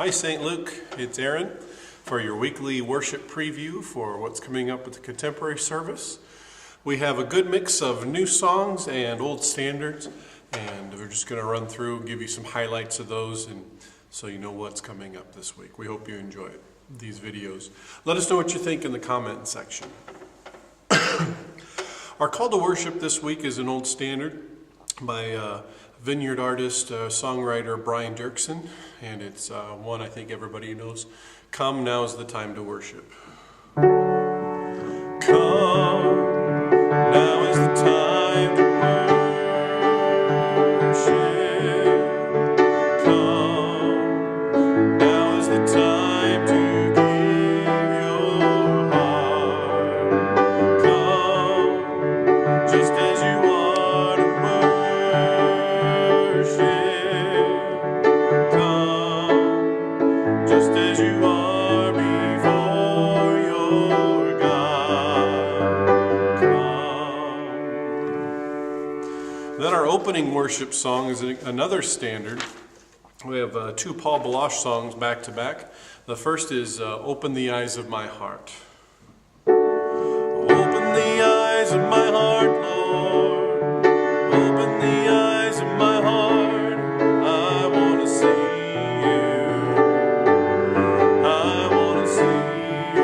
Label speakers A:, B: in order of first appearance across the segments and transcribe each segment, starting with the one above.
A: Hi St. Luke, it's Aaron for your weekly worship preview for what's coming up with the contemporary service. We have a good mix of new songs and old standards, and we're just going to run through and give you some highlights of those, and so you know what's coming up this week. We hope you enjoy these videos. Let us know what you think in the comment section. Our call to worship this week is an old standard by vineyard artist, songwriter Brian Doerksen, and it's one I think everybody knows. Come, now is the time to worship. Come, now is the time to worship. Come, now is the time to give your heart. Come, just as you are to worship. Come, just as you are before your God. Come. Then our opening worship song is another standard. We have two Paul Baloche songs back to back. The first is Open the Eyes of My Heart. Open the eyes of my heart, Lord. Open the eyes of my heart. I want to see you. I want to see you.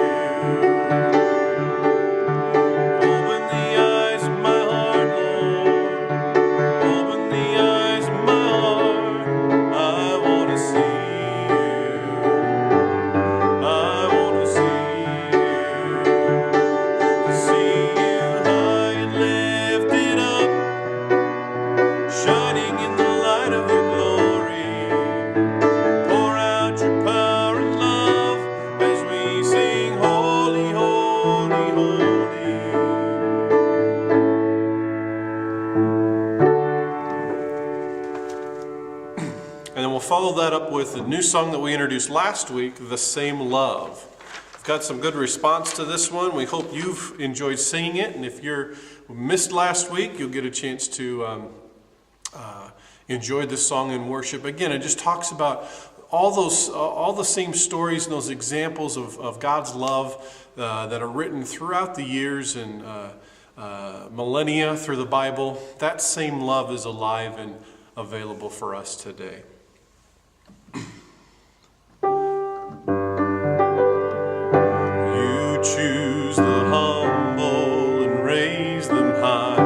A: Open the eyes of my heart, Lord. Open the eyes of my heart. I want to see you. I want to see you. To see you high and lifted up, shining in the light of your glory. Pour out your power and love as we sing, holy, holy, holy. And then we'll follow that up with the new song that we introduced last week, The Same Love. We've got some good response to this one. We hope you've enjoyed singing it, and if you missed last week, you'll get a chance to enjoy this song in worship. Again, it just talks about all the same stories and those examples of God's love that are written throughout the years and millennia through the Bible. That same love is alive and available for us today. You choose the humble and raise them high.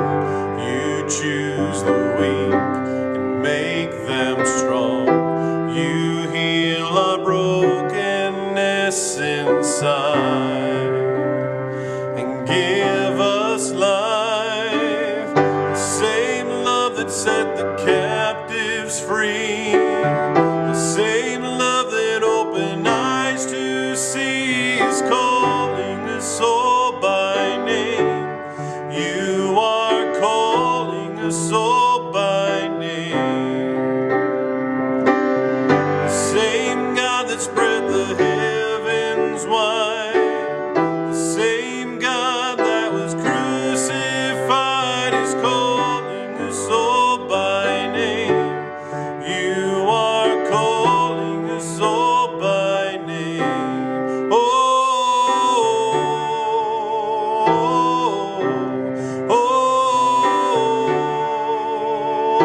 A: You choose the weak and make them strong. You heal our brokenness inside and give us life. The same love that set the captives free. The same love that opened eyes to see is calling us all by name. You are calling us all by name. The same God that spread the heavens wide, the same God that was crucified is calling us all by name. You are calling us all by name. Oh, oh, oh,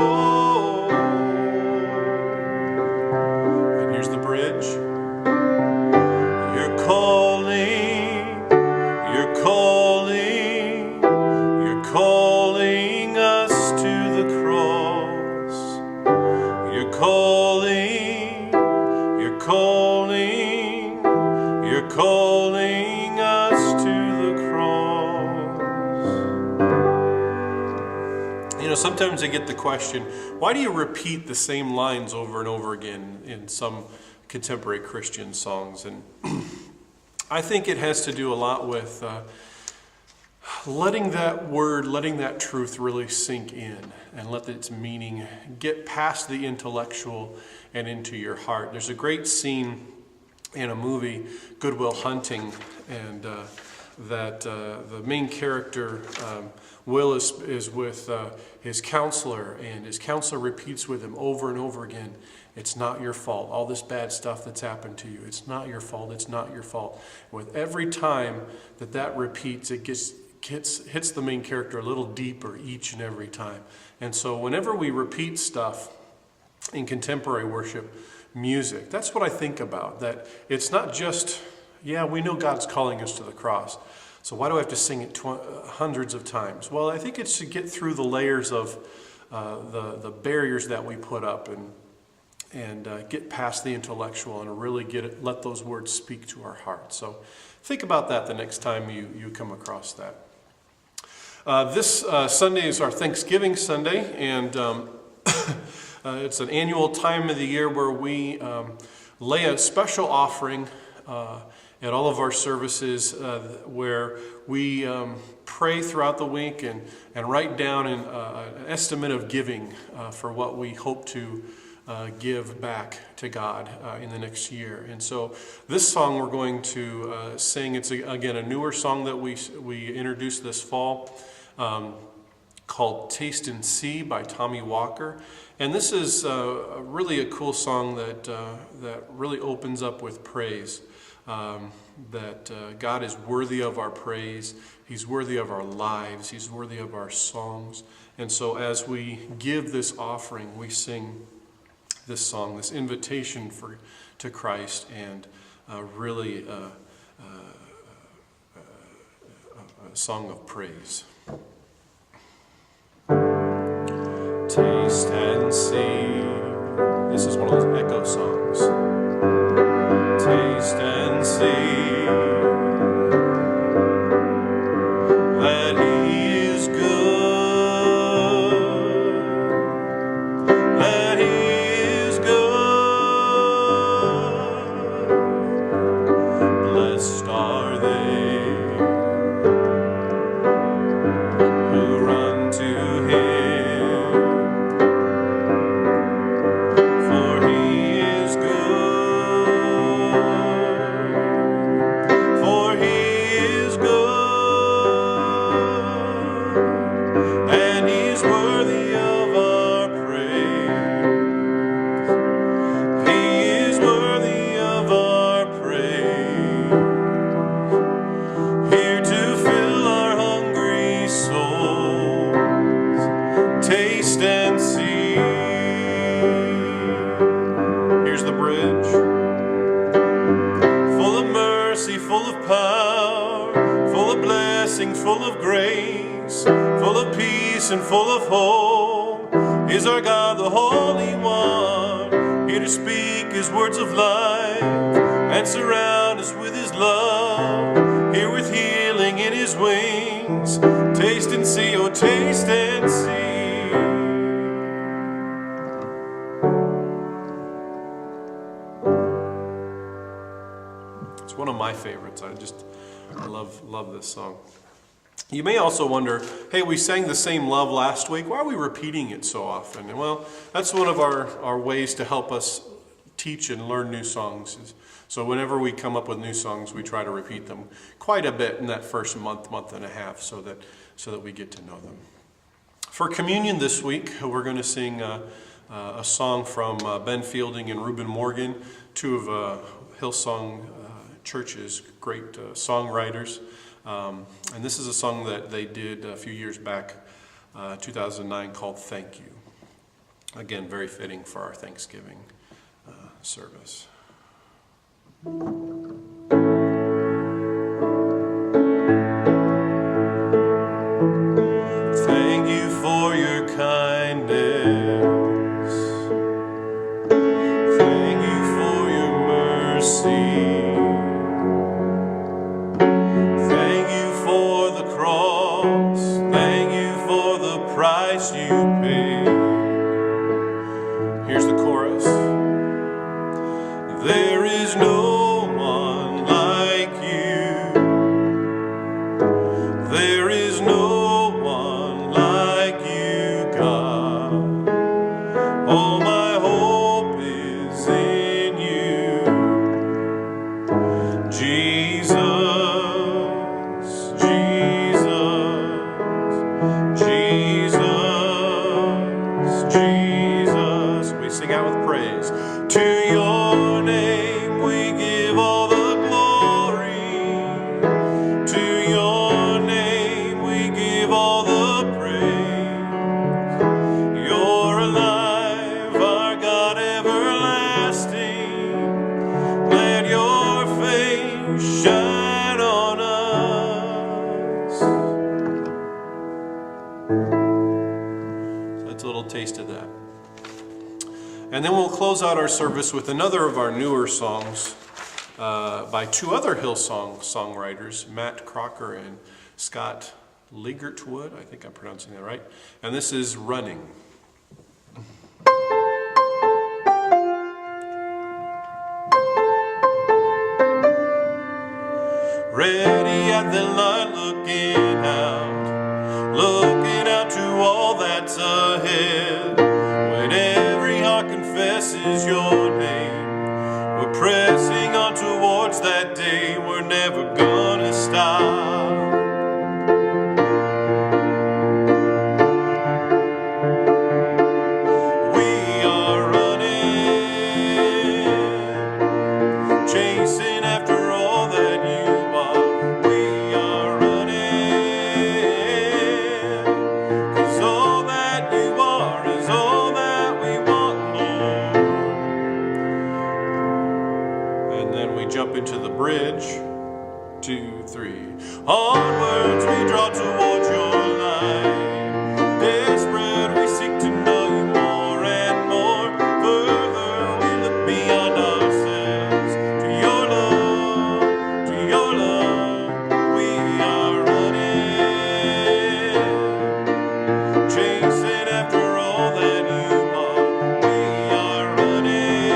A: oh. And here's the bridge. You're calling, you're calling, you're calling us to the cross. You're calling, you're calling, you're calling us to the cross. You know, sometimes I get the question, why do you repeat the same lines over and over again in some contemporary Christian songs? And I think it has to do a lot with letting that word, letting that truth really sink in and let its meaning get past the intellectual and into your heart. There's a great scene in a movie, Good Will Hunting, and that the main character, Will, is with his counselor, and his counselor repeats with him over and over again, It's not your fault. All this bad stuff that's happened to you, it's not your fault. It's not your fault. With every time that repeats, it hits the main character a little deeper each and every time. And so whenever we repeat stuff in contemporary worship music, that's what I think about. That it's not just, yeah, we know God's calling us to the cross, so why do I have to sing it hundreds of times? Well, I think it's to get through the layers of the barriers that we put up and get past the intellectual and really let those words speak to our hearts. So think about that the next time you come across that. This Sunday is our Thanksgiving Sunday, and it's an annual time of the year where we lay a special offering at all of our services where we pray throughout the week and write down an estimate of giving for what we hope to give back to God in the next year. And so this song we're going to sing, it's again a newer song that we introduced this fall called Taste and See by Tommy Walker. And this is really a cool song that really opens up with praise. That God is worthy of our praise. He's worthy of our lives. He's worthy of our songs. And so as we give this offering, we sing this song, this invitation to Christ, and really a song of praise. Taste and see. This is one of those echo songs. Taste and see that He is good, that He is good. Blessed are they who run to Him, for He is good, for He is good, and He's worthy of our praise. He is worthy of our praise. Here to fill our hungry souls. Taste and see. Here's the bridge. Full of mercy, full of power, full of blessing, full of grace, full of peace and full of hope is our God, the Holy One, here to speak His words of life and surround us with His love, here with healing in His wings. Taste and see, oh taste and see. It's one of my favorites. I love this song. You may also wonder, hey, we sang the same love last week. Why are we repeating it so often? And well, that's one of our ways to help us teach and learn new songs. So whenever we come up with new songs, we try to repeat them quite a bit in that first month and a half so that we get to know them. For communion this week, we're going to sing a song from Ben Fielding and Reuben Morgan, two of Hillsong Church's great songwriters. And this is a song that they did a few years back, 2009, called Thank You. Again, very fitting for our Thanksgiving service. Thank you for your kindness. Thank you for your mercy. Thank you for the cross. Thank you for the price you paid. Here's the chorus. There is no one like you. There is no one like you, God. All my hope is in you. your name we give all the glory. To your name we give all the praise. You're alive, our God everlasting. Let your face shine on us. So that's a little taste of that. And then we'll close out our service with another of our newer songs by two other Hillsong songwriters, Matt Crocker and Scott Ligertwood. I think I'm pronouncing that right. And this is Running. Ready at the line, looking out to all that's ahead. When every heart confesses your name, we're pressing on towards that day. We're never gonna stop. We are running, chasing after all that you are. We are running, 'cause all that you are is all that we want, Lord. And then we jump into the bridge. 2, 3. Onwards we draw towards your light. Desperate we seek to know you more and more. Further we look beyond ourselves. To your love, to your love. We are running, chasing after all that you are. We are running,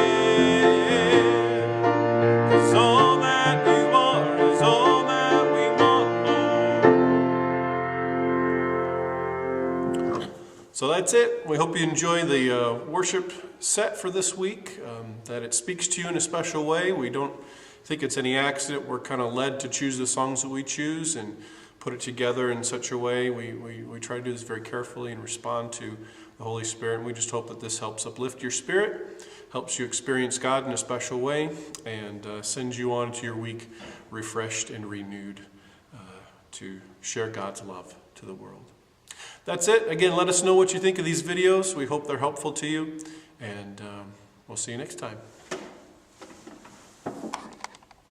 A: 'cause all that you are is all that we want, Lord. So that's it. We hope you enjoy the worship set for this week, that it speaks to you in a special way. We don't think it's any accident. We're kind of led to choose the songs that we choose and put it together in such a way. We try to do this very carefully and respond to the Holy Spirit. And we just hope that this helps uplift your spirit, helps you experience God in a special way, and sends you on to your week refreshed and renewed to share God's love to the world. That's it. Again, let us know what you think of these videos. We hope they're helpful to you, and we'll see you next time.